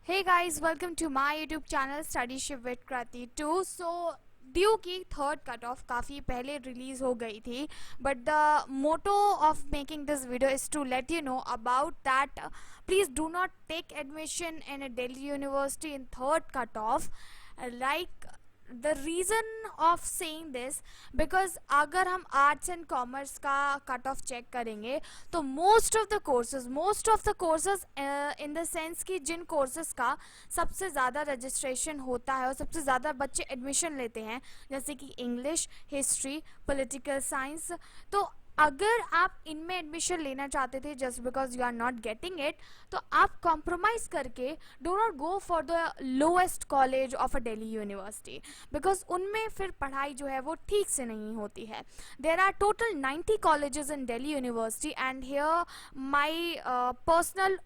Hey guys, welcome to my YouTube channel Studyship with Krati 2. So DU की third cut off काफ़ी पहले release हो गई थी, but the motto of making this video is to let you know about that please do not take admission in a Delhi university in third cut off. Like the reason of saying this because अगर हम arts and commerce का cut off check करेंगे तो most of the courses in the sense कि जिन courses का सबसे ज़्यादा रजिस्ट्रेशन होता है और सबसे ज़्यादा बच्चे एडमिशन लेते हैं, जैसे कि इंग्लिश, हिस्ट्री, पॉलिटिकल साइंस, तो अगर आप इनमें एडमिशन लेना चाहते थे just because you are not getting it, तो आप कॉम्प्रोमाइज़ करके do not go for the lowest college of a Delhi university, because उनमें फिर पढ़ाई जो है वो ठीक से नहीं होती है. There are total 90 colleges in Delhi university and here my personal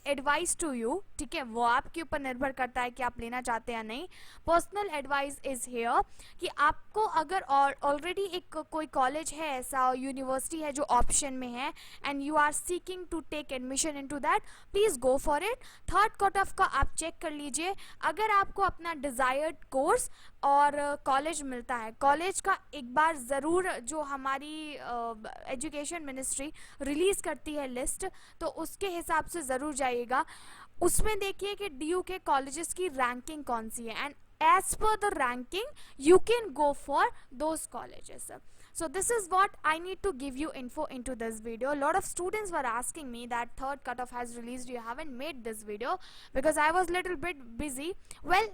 advice to you, ठीक है, वो आपके ऊपर निर्भर करता है कि आप लेना चाहते हैं या नहीं. पर्सनल एडवाइस इज हेयर कि आपको अगर ऑलरेडी एक कोई कॉलेज है, ऐसा यूनिवर्सिटी है जो ऑप्शन में है and you are seeking to take admission into that, please go for it. Third cut off का आप चेक कर लीजिए. अगर आपको अपना डिज़ायर्ड कोर्स और कॉलेज मिलता है, कॉलेज का एक बार ज़रूर जो हमारी एजुकेशन मिनिस्ट्री रिलीज़ करती है लिस्ट, तो उसके हिसाब से ज़रूर जाइएगा. उसमें देखिए कि डीयू के कॉलेजेस की रैंकिंग कौन सी है and as per the ranking you can go for those colleges. So this is what I need to give you info into this video. A lot of students were asking me that third cutoff has released, you haven't made this video, because I was little bit busy. Well,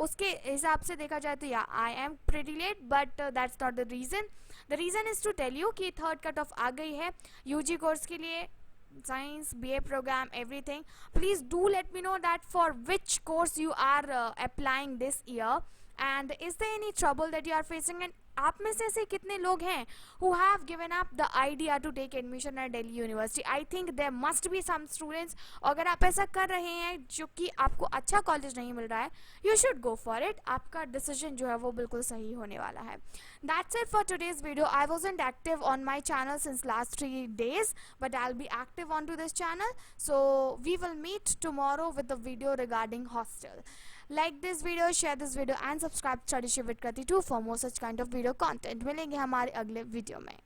उसके हिसाब से देखा जाए तो yeah, I am pretty late, but that's not the reason. The reason is to tell you कि third cutoff आ गई है UG course के लिए, science, BA program, everything. Please do let me know that for which course you are applying this year, and is there any trouble that you are facing, and आप में से ऐसे कितने लोग हैं who have given up the idea to take admission at Delhi University. I think there must be some students. अगर आप ऐसा कर रहे हैं जो कि आपको अच्छा कॉलेज नहीं मिल रहा है, you should go for it. आपका डिसीजन जो है वो बिल्कुल सही होने वाला है. That's it for today's video. I wasn't active on my channel since last 3 days, but I'll be active onto this channel. So we will meet tomorrow with the video regarding hostel. Like this video, share this video and subscribe to Studyship with Krati 2 for more such kind of video content. मिलेंगे हमारे अगले video में.